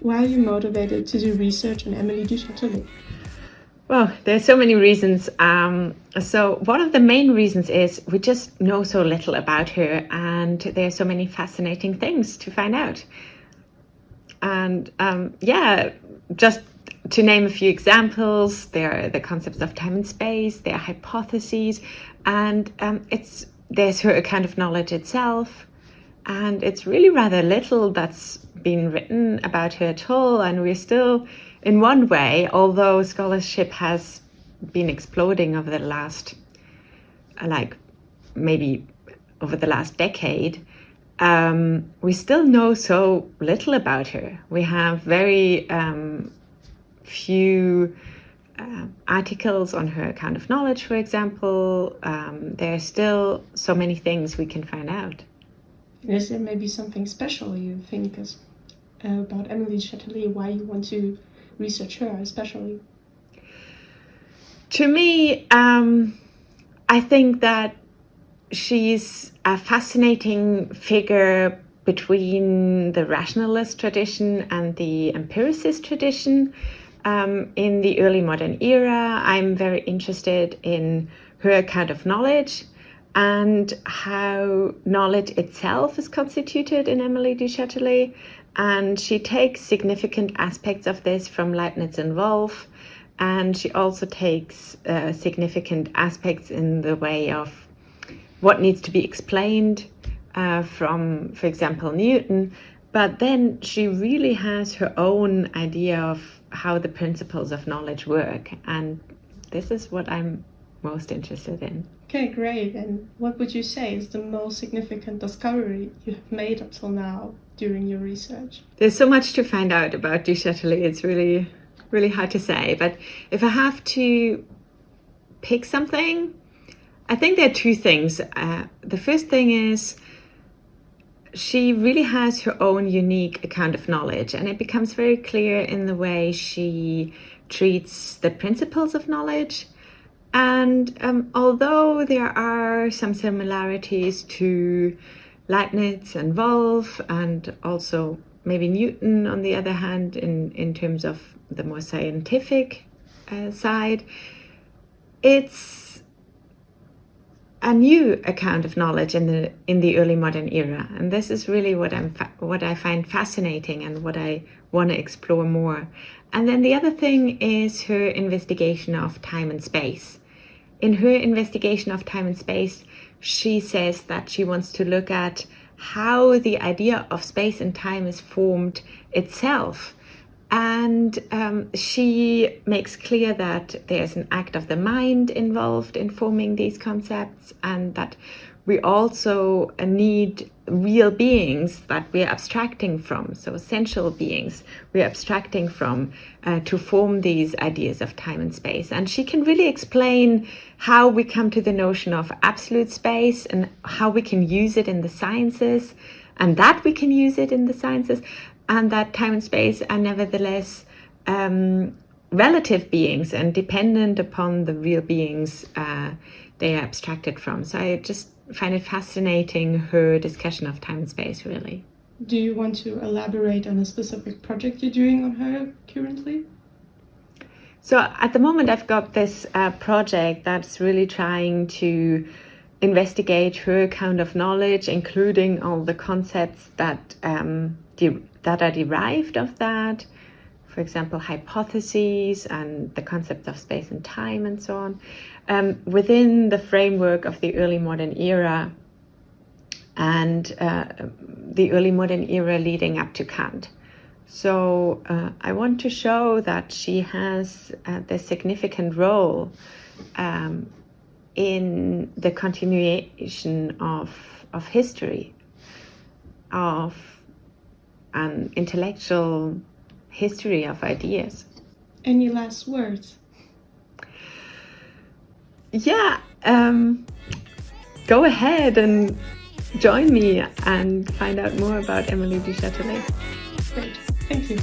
Why are you motivated to do research on Émilie du Châtelet? Well, there's so many reasons. So one of the main reasons is we just know so little about her, and there are so many fascinating things to find out. And just to name a few examples, there are the concepts of time and space, there are hypotheses, and there's her account of knowledge itself. And it's really rather little that's been written about her at all. And we're still, in one way, although scholarship has been exploding over the last, maybe over the last decade, we still know so little about her. We have very few articles on her account of knowledge, for example. There are still so many things we can find out. Is there maybe something special you think about Émilie Châtelet, why you want to research her especially? To me, I think that she's a fascinating figure between the rationalist tradition and the empiricist tradition. In the early modern era, I'm very interested in her account of knowledge and how knowledge itself is constituted in Émilie du Châtelet. And she takes significant aspects of this from Leibniz and Wolff, and she also takes significant aspects in the way of what needs to be explained from, for example, Newton. But then she really has her own idea of how the principles of knowledge work, and this is what I'm most interested in. Okay, great. And what would you say is the most significant discovery you have made up till now during your research? There's so much to find out about du Châtelet. It's really, really hard to say. But if I have to pick something, I think there are two things. The first thing is she really has her own unique account of knowledge, and it becomes very clear in the way she treats the principles of knowledge. And although there are some similarities to Leibniz and Wolff, and also maybe Newton on the other hand, in terms of the more scientific side, it's a new account of knowledge in the early modern era. And this is really what I find fascinating and what I want to explore more. And then the other thing is her investigation of time and space. In her investigation of time and space, she says that she wants to look at how the idea of space and time is formed itself. And she makes clear that there's an act of the mind involved in forming these concepts, and that we also need real beings that we're abstracting from, so essential beings we're abstracting from to form these ideas of time and space. And she can really explain how we come to the notion of absolute space and how we can use it in the sciences, and that we can use it in the sciences, and that time and space are nevertheless relative beings and dependent upon the real beings they are abstracted from. So I just find it fascinating, her discussion of time and space, really. Do you want to elaborate on a specific project you're doing on her currently? So at the moment I've got this project that's really trying to investigate her account of knowledge, including all the concepts that are derived of that. For example, hypotheses and the concept of space and time and so on, within the framework of the early modern era and the early modern era leading up to Kant. So I want to show that she has the significant role in the continuation of history, of an intellectual history of ideas. Any last words? Yeah, go ahead and join me and find out more about Émilie du Châtelet. Great, thank you.